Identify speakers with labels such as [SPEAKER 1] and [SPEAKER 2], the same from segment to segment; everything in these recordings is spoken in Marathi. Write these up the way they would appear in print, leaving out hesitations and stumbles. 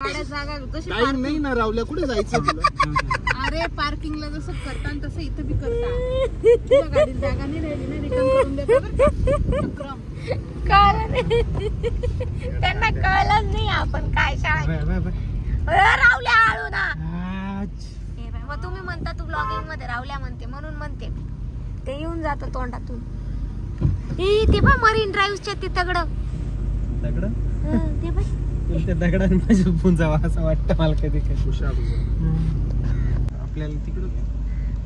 [SPEAKER 1] जागा जशी
[SPEAKER 2] नाही ना रावल्या कुठे जायचं तुला?
[SPEAKER 1] अरे पार्किंगला जसं करतात तसं इथं बी करतात. तुला गाडीत जागा नाही राहिली ना रिटर्न करून देतात.
[SPEAKER 3] त्यांना कळलंच नाही आपण काय शाळा रावल्या आळू ना. मग तुम्ही म्हणता तू ब्लॉगिंग मध्ये रावल्या म्हणते म्हणून म्हणते ते येऊन जात तोंडातून. ते पण मरीन ड्राईव्हच्या ते दगड ते पण
[SPEAKER 2] त्या दगडाने माझ्या पुंजावा असं वाटतं मला कधी कधी. आपल्याला तिकडं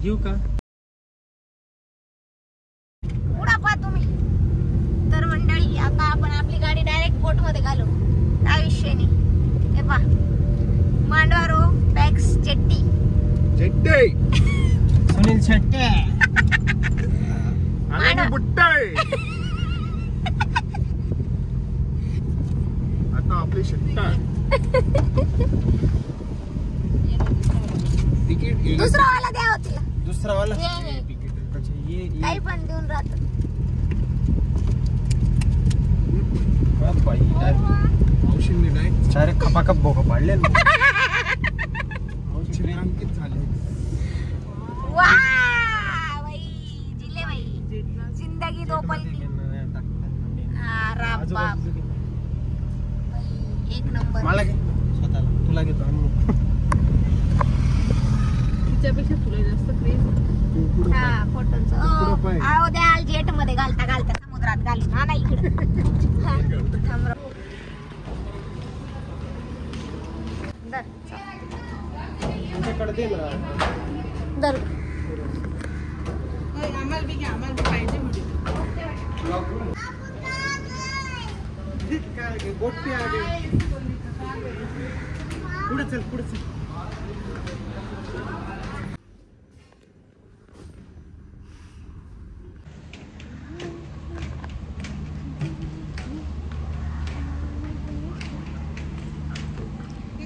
[SPEAKER 2] येऊ का?
[SPEAKER 3] उडा पा तुम्ही. तर मंडळी आता आपण आपली गाडी डायरेक्ट बोट मध्ये घालू. काय विषय नाही. हे पा मांडवारो बॅग्स चेट्टी
[SPEAKER 2] सुनील शेट्टे आणि बुट्टाय. आता आपली शेट्टा तिकीट
[SPEAKER 3] दुसरा वाला द्या होती.
[SPEAKER 2] दुसरा वाला तिकीट अच्छा ये
[SPEAKER 3] काही पण देऊन राहत.
[SPEAKER 2] औषधी नाही सारे खपाखप बोका पाडले ना. औषधी अंकित झाले.
[SPEAKER 3] वाह भाई जिले भाई जिंदगी दो पल की. एक नंबर.
[SPEAKER 2] मला घे स्वतःला तुला घेतो.
[SPEAKER 1] तिच्यापेक्षा तुला जास्त क्रेज.
[SPEAKER 3] हा फोटोचं आओ द्याल जेट मध्ये घालता घालता समुद्रात घालून हा ना इकडे.
[SPEAKER 2] तुमच्याकडे दे ना.
[SPEAKER 3] दर
[SPEAKER 1] आम्हाला बी घ्या आम्हाला बी पाहिजे म्हणजे.
[SPEAKER 2] बोटी आगे पुढे चल पुढे चल.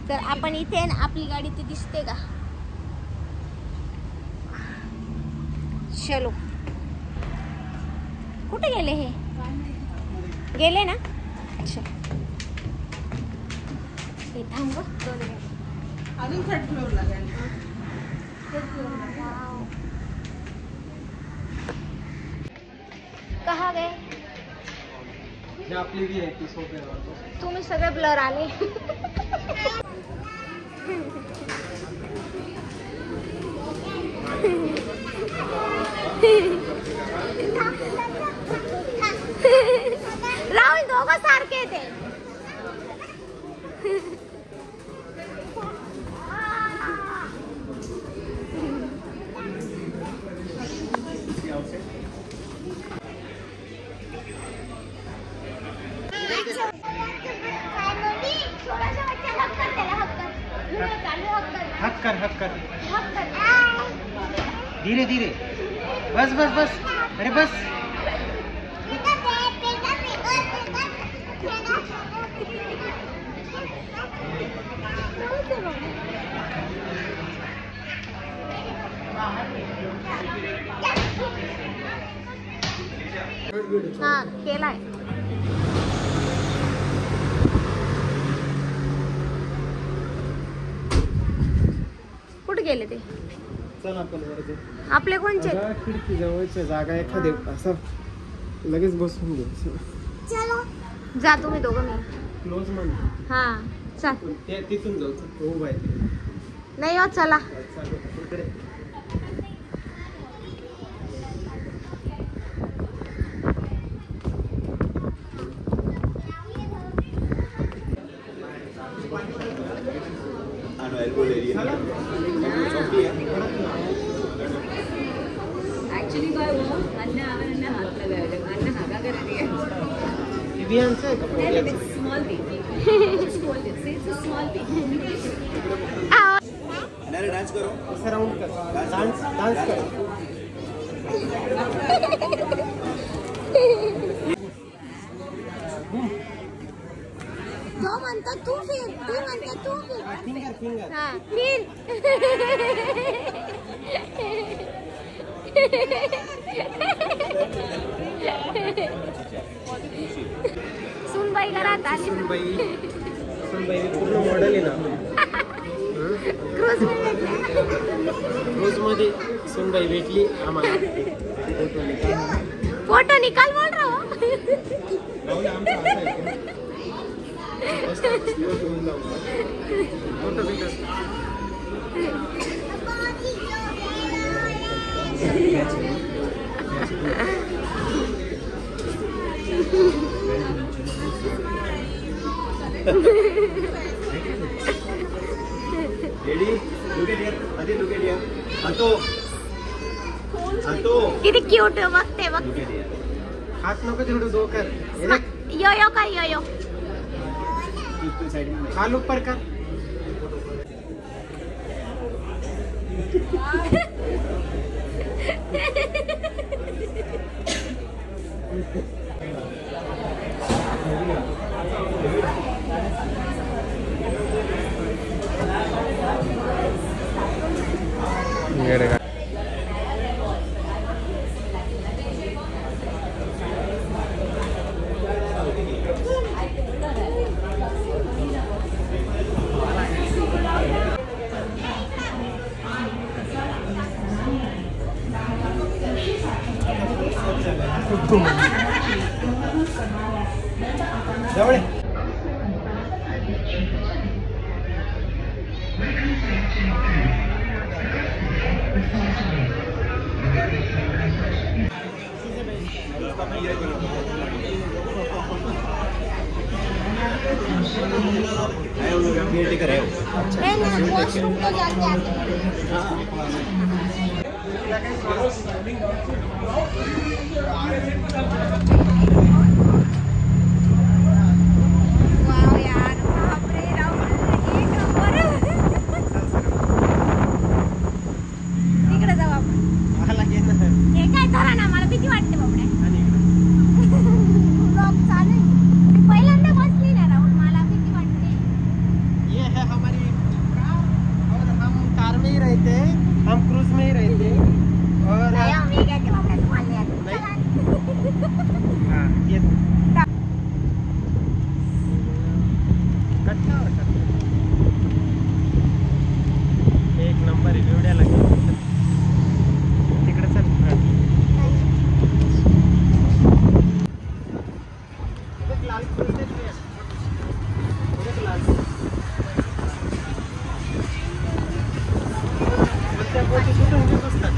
[SPEAKER 3] तर आपण इथे आपली गाडी ती दिसते का? चलो कुठे गेले हे? गेले ना. अच्छा हे थांब
[SPEAKER 1] अजून थर्ड फ्लोअर लागेल.
[SPEAKER 3] कहा गए
[SPEAKER 2] आपली भी आहे ती सोपे.
[SPEAKER 3] तुम्ही सगळे ब्लर आले. राहुल दोघं सारखे ते.
[SPEAKER 2] हक कर धीरे धीरे. बस बस बस. अरे बस.
[SPEAKER 3] हा केलाय. कुठे गेले ते?
[SPEAKER 2] चल आपण वर
[SPEAKER 3] आपले कोणचे?
[SPEAKER 2] खिडकी जवळच्या जागा एखादे असं लगेच बसून घेऊ.
[SPEAKER 3] चलो जा तुम्ही दोघं. मी
[SPEAKER 2] क्लोज मान.
[SPEAKER 3] हा चल
[SPEAKER 2] ते तिथून जाऊ. हो बाय.
[SPEAKER 3] नाही हो चला.
[SPEAKER 2] इकडे
[SPEAKER 1] ऍक्च्युली काय हुआ अन्य आवाने हाथ लगाया जब अन्य हागा कर रही है.
[SPEAKER 2] बियान से
[SPEAKER 1] small baby. Just hold it. Say it's a small baby.
[SPEAKER 2] अरे डांस करो. ऐसे राउंड कर. डांस कर.
[SPEAKER 3] जो म्हणतो तू फिर. ती म्हणते तू फिर.
[SPEAKER 2] फिंगर
[SPEAKER 3] हा फिर. सुनबाई घरात आली.
[SPEAKER 2] सुनबाई सुनबाई पूर्ण मॉडेल आहे ना. क्रूज मध्ये सुनबाई भेटली आम्हाला.
[SPEAKER 3] फोटो निकाल बोल रहा हो. किती क्यूट बघते बघते.
[SPEAKER 2] हात नको तेवढं डोकर.
[SPEAKER 3] यो यो काय यो यो.
[SPEAKER 2] खाल ऊपर कर. जवळ
[SPEAKER 3] वॉशरूम को जाके आते वाव यार बापरे राहुल एक नंबर. तिकडे जाऊ आपण. हे काय करा ना मला भीती वाटते बापड्या. ब्लॉग चालू आहे. मी पहिल्यांदा बसली ना राहुल मला भीती वाटते.
[SPEAKER 2] ये है हमारी कार और हम कार में ही रहते हैं. हम क्रूज में ही रहते हैं. और
[SPEAKER 3] नाही, आम्ही काय ते बापड्या तुम्हाला यार.
[SPEAKER 2] हाँ ये कट्टावर कर. एक नंबर एवढ्या लागेल. तिकडे चल. लाल क्रूज देते. लाल त्या गोष्टी सुटून घेत असतात.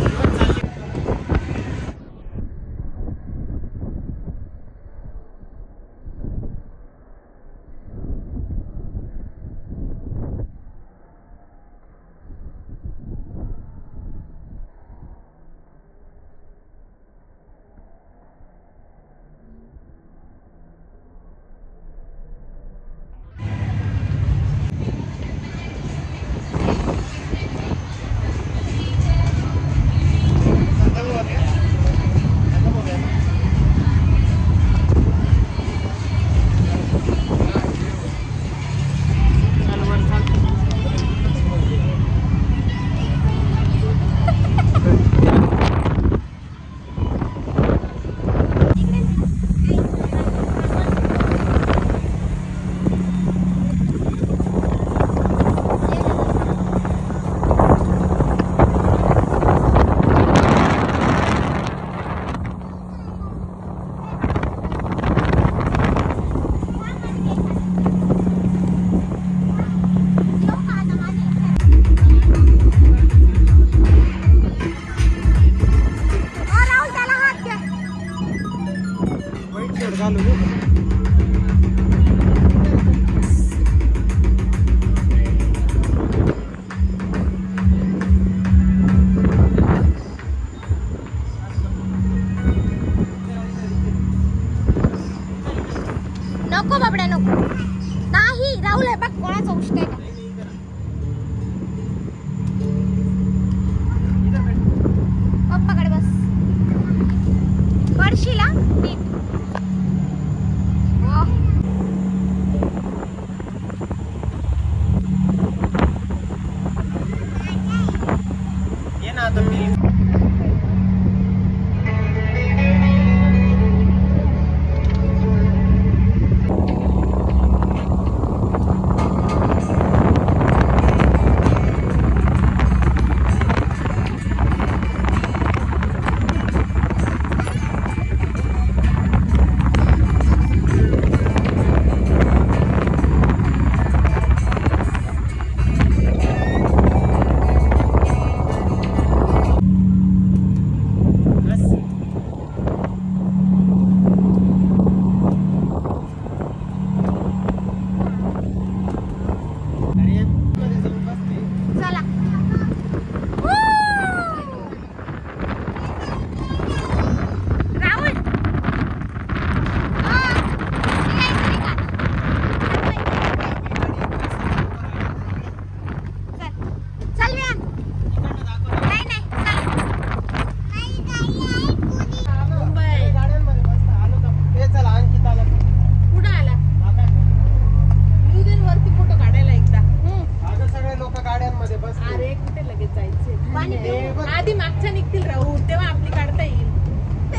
[SPEAKER 1] ती मागच्या निघतील राहू तेव्हा आपली काढता येईल.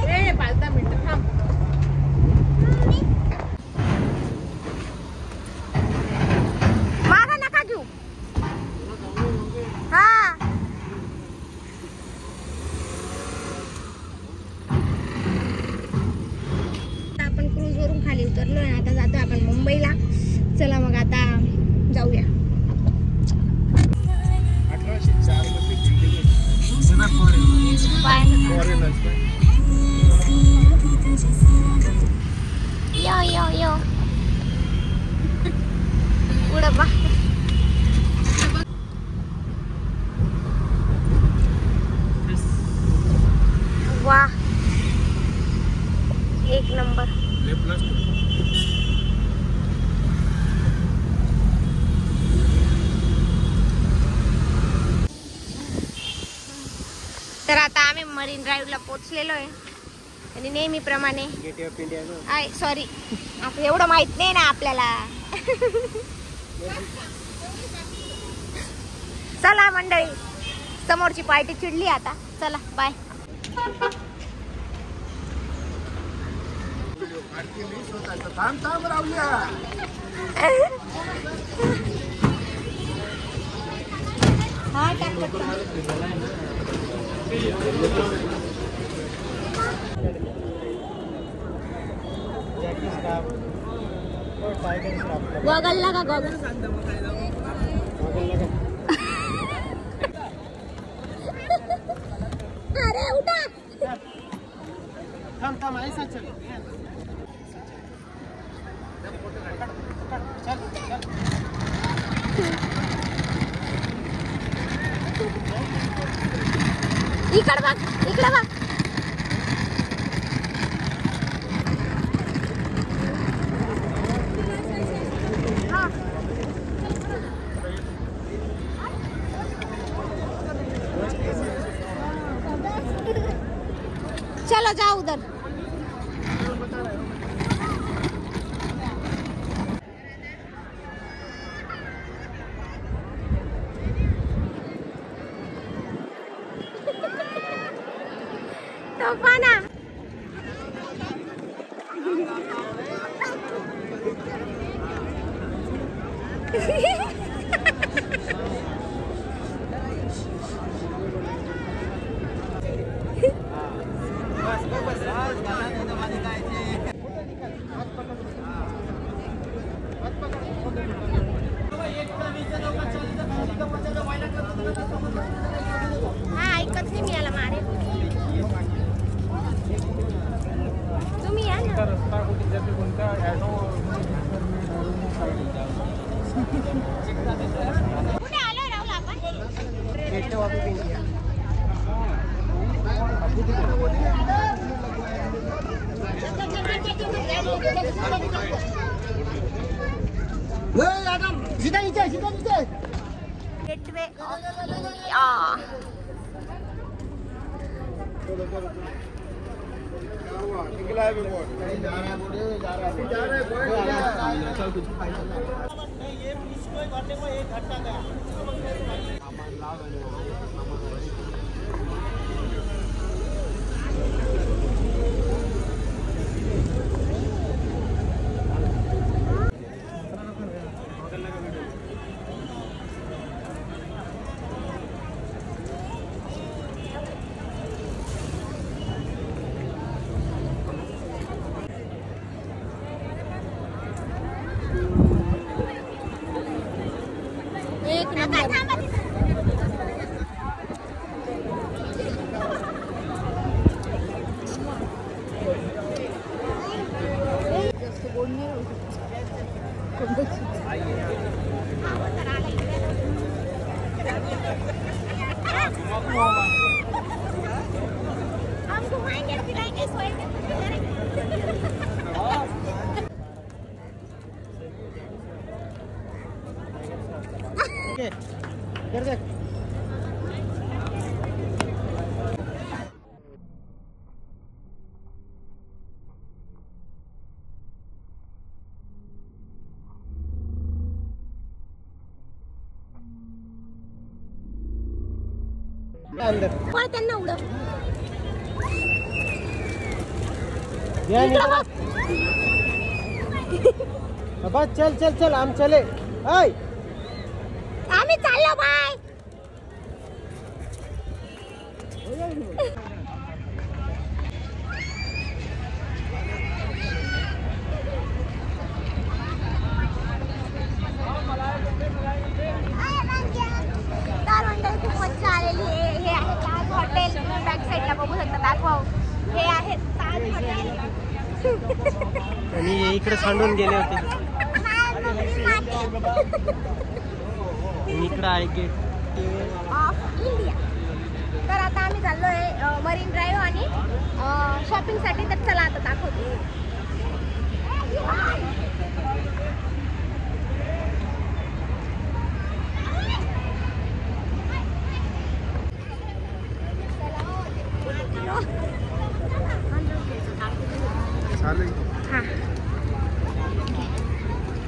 [SPEAKER 1] ए 5-10 मिनिटं थांब.
[SPEAKER 3] मागा नका घेऊ. हा आपण क्रूज वरून खाली उतरलोय. आता जातो आपण मुंबईला. चला मग आता जाऊया.
[SPEAKER 2] 1804 मध्ये बिल्डिंग
[SPEAKER 3] यो यो यो पुढं बा. वा एक नंबर. तर आता आम्ही मरीन ड्राईव्हला पोहोचलेलो आहे आणि नेहमीप्रमाणे
[SPEAKER 2] gate of India
[SPEAKER 3] I sorry आता एवढं माहित नाही ना आपल्याला. चला मंडळी समोरची पार्टी चिडली आता. चला बाय. हा टाक. गॉगल लगा गॉगल. अरे उठा.
[SPEAKER 2] थांब ऐसा चल.
[SPEAKER 3] इकडे बघ इकडे बघ. चलो जाओ उधर. तो पाना हा ऐकत नाही मी याला मारे. तुम्ही या ना. कुठे आलो राहुल आपण.
[SPEAKER 2] Gate of India. सीधा नीचे
[SPEAKER 3] गेटवे ऑफ इंडिया. एक नंबर. हम घुमाएंगे फिराएंगे सोएंगे.
[SPEAKER 2] इधर देख. अंदर
[SPEAKER 3] पण त्यांना उडव
[SPEAKER 2] या बस चल चल चल हम चले हाय
[SPEAKER 3] आम्ही चाललो बाय खूप मजा आलेली आहे हे आहे ताज हॉटेल तुम्ही बॅक साईडला बघू शकता दाखव हे आहे ताज हॉटेल
[SPEAKER 2] आणि इकडे सांडून गेले होते इकडे आहे गेट
[SPEAKER 3] ऑफ इंडिया तर आता आम्ही चाललोय मरीन ड्राईव्ह आणि शॉपिंगसाठी तर चला आता दाखवते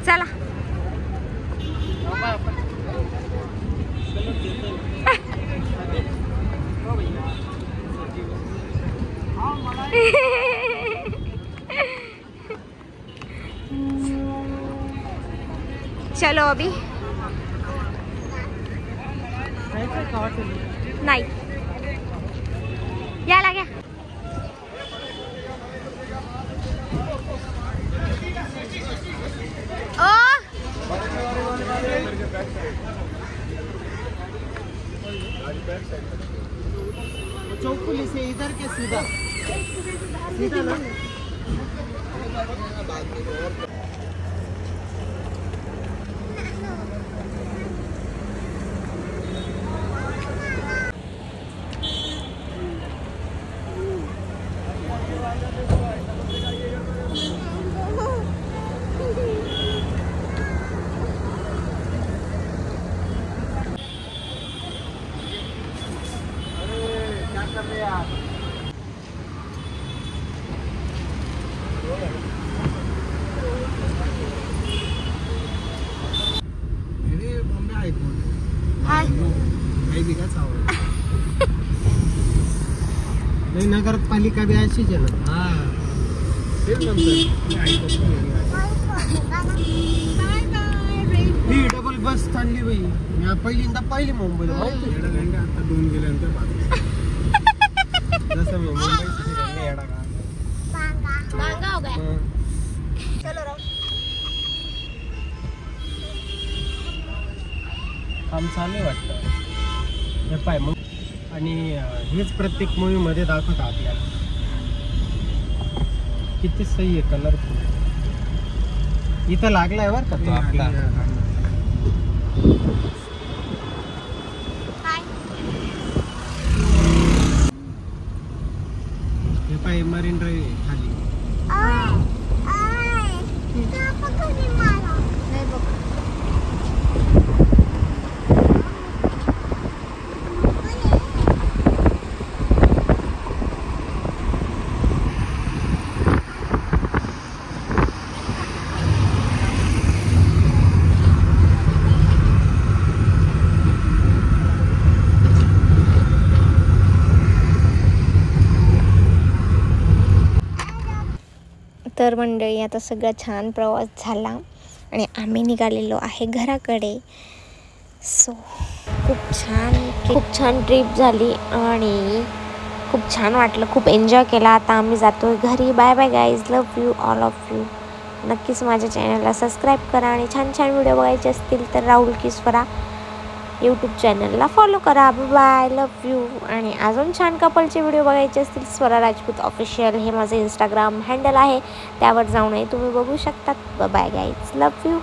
[SPEAKER 3] चला चलो अभी नहीं या लगे ओ
[SPEAKER 2] चौकुली से इधर के सीधा सीधा ना नहीं नगर पालिका भी अशीच आहे ना ही डबल बस चालली बाई मी पहिल्यांदा पाहिली मुंबईला माहिती आता 2 गेल्यानंतर जसं मी मुंबई सिटी येडा का
[SPEAKER 3] महंगा हो गया चलो राव
[SPEAKER 2] काम चालू आहे वाटतं हे पाय मग आणि हेच प्रत्येक मूवी मध्ये दाखवतात आपल्याला किती सही आहे कलरफुल इथं लागलाय बरं का तो आपला हे पाय मरीन ड्राईव्ह खाली
[SPEAKER 3] तर मंडळी आता सगळा छान प्रवास झाला आणि आम्ही निघालेलो आहे घराकडे. सो खूप छान ट्रिप झाली आणि खूप छान वाटलं, खूप एन्जॉय केला. आता आम्ही जातोय घरी. Bye bye guys, love you all of you. नक्कीच माझ्या चॅनलला सबस्क्राईब करा आणि छान छान व्हिडिओ बघायचे असतील तर राहुल की स्वरा यूट्यूब चॅनलला फॉलो करा. Bye, love you. आणि अजून छान कपलचे व्हिडिओ बघायचे असतील स्वरा राजपूत ऑफिशियल हे माझं इंस्टाग्राम हँडल आहे, त्यावर जाऊनही तुम्ही बघू शकतात. Bye guys, love you.